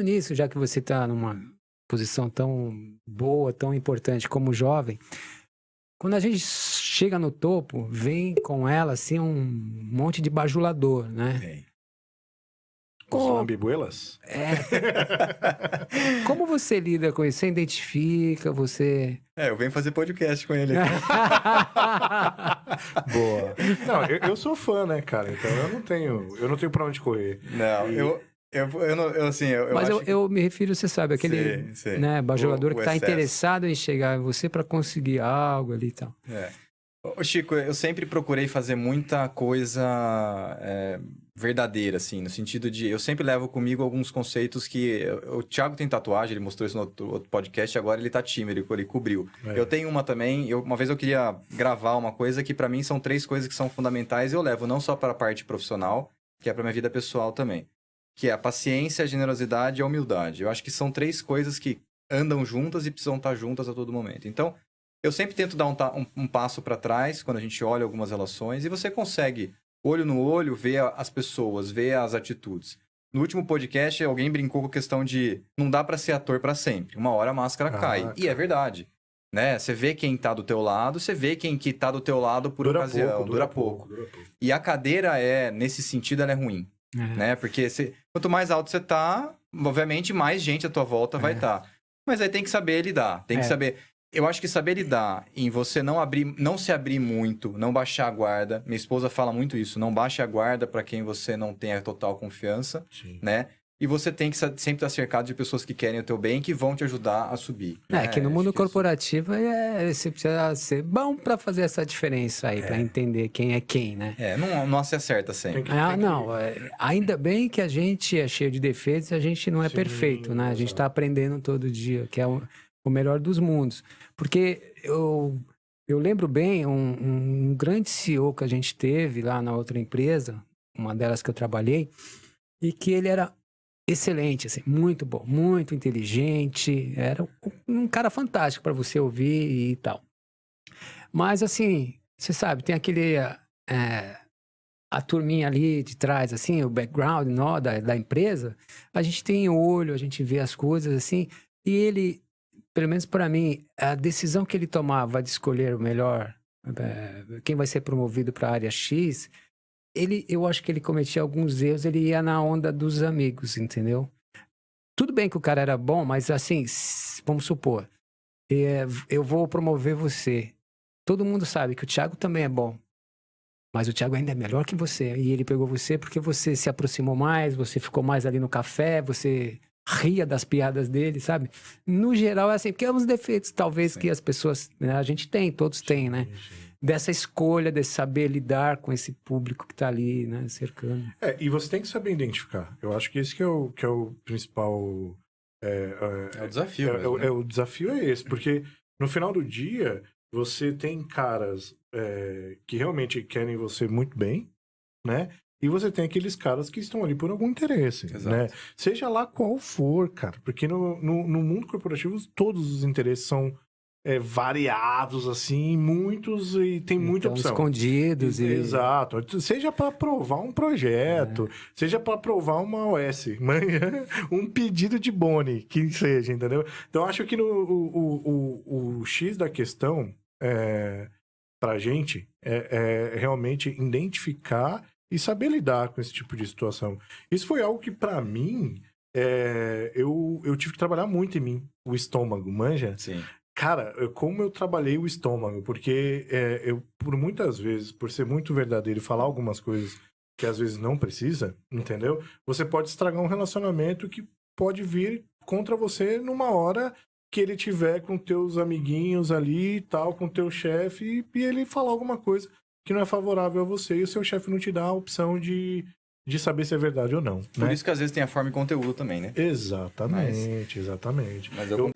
nisso, já que você está numa posição tão boa, tão importante como jovem, quando a gente chega no topo, vem com ela assim um monte de bajulador, né? Tem. Os lambibuelas? Como você lida com isso? Você identifica, você... Eu venho fazer podcast com ele. Boa. Não, eu sou fã, né, cara? Então eu não tenho pra onde correr. Não, Mas acho eu me refiro, você sabe, aquele Sim. né, bajulador O que está excesso. interessado em chegar em você para conseguir algo ali e tal. Ô, Chico, eu sempre procurei fazer muita coisa verdadeira, assim, no sentido de... Eu sempre levo comigo alguns conceitos que... O Thiago tem tatuagem, ele mostrou isso no outro podcast, agora ele tá tímido, ele cobriu. Eu tenho uma também, uma vez eu queria gravar uma coisa que pra mim são 3 coisas que são fundamentais e eu levo não só para a parte profissional, que é pra minha vida pessoal também. Que é a paciência, a generosidade e a humildade. Eu acho que são 3 coisas que andam juntas e precisam estar juntas a todo momento. Então, eu sempre tento dar um passo para trás quando a gente olha algumas relações e você consegue, olho no olho, ver as pessoas, ver as atitudes. No último podcast, alguém brincou com a questão de não dá para ser ator para sempre. Uma hora a máscara cai. E é verdade. Né? Você vê quem tá do teu lado, você vê quem que tá do teu lado por ocasião. Dura pouco. E a cadeira nesse sentido, ela é ruim. Né? Porque quanto mais alto você tá, obviamente mais gente à tua volta vai estar. Mas aí tem que saber lidar, tem que saber... Eu acho que saber lidar em você não se abrir muito, não baixar a guarda. Minha esposa fala muito isso, não baixe a guarda para quem você não tem a total confiança, né? E você tem que sempre estar cercado de pessoas que querem o teu bem e que vão te ajudar a subir. Que no mundo corporativo você precisa ser bom para fazer essa diferença aí, para entender quem é quem, né? Não se acerta sempre. Ainda bem que a gente é cheio de defeitos e a gente não é perfeito, né? A gente está aprendendo todo dia, que é o melhor dos mundos. Porque eu lembro bem um grande CEO que a gente teve lá na outra empresa, uma delas que eu trabalhei, e que ele era excelente, assim, muito bom, muito inteligente, era um cara fantástico para você ouvir e tal. Mas assim, você sabe, tem aquele... a turminha ali de trás, assim, o background da empresa, a gente tem olho, a gente vê as coisas assim, e ele... Pelo menos para mim, a decisão que ele tomava de escolher o melhor, quem vai ser promovido para a área X, eu acho que ele cometia alguns erros, ele ia na onda dos amigos, entendeu? Tudo bem que o cara era bom, mas assim, vamos supor, eu vou promover você. Todo mundo sabe que o Thiago também é bom, mas o Thiago ainda é melhor que você. E ele pegou você porque você se aproximou mais, você ficou mais ali no café, você... ria das piadas dele, sabe? No geral é assim, porque é uns defeitos talvez que as pessoas, né, a gente tem, todos têm, né? Dessa escolha, de saber lidar com esse público que tá ali, né, cercando. E você tem que saber identificar. Eu acho que esse que é o principal... o desafio mesmo, né? O desafio é esse, porque no final do dia, você tem caras que realmente querem você muito bem, né? E você tem aqueles caras que estão ali por algum interesse, né? Seja lá qual for, cara. Porque no mundo corporativo, todos os interesses são variados, assim, muitos, e tem muita opção. Escondidos. Exato. Seja para aprovar um projeto, seja para aprovar uma OS, um pedido de boni, que seja, entendeu? Então, acho que o X da questão, pra gente, é realmente identificar e saber lidar com esse tipo de situação. Isso foi algo que, pra mim, eu tive que trabalhar muito em mim. O estômago, manja? Sim. Cara, como eu trabalhei o estômago, porque eu, por muitas vezes, por ser muito verdadeiro e falar algumas coisas que às vezes não precisa, entendeu? Você pode estragar um relacionamento que pode vir contra você numa hora que ele tiver com teus amiguinhos ali e tal, com teu chefe, e ele falar alguma coisa que não é favorável a você, e o seu chefe não te dá a opção de saber se é verdade ou não. Por isso que às vezes tem a forma e conteúdo também, né? Exatamente. Mas eu...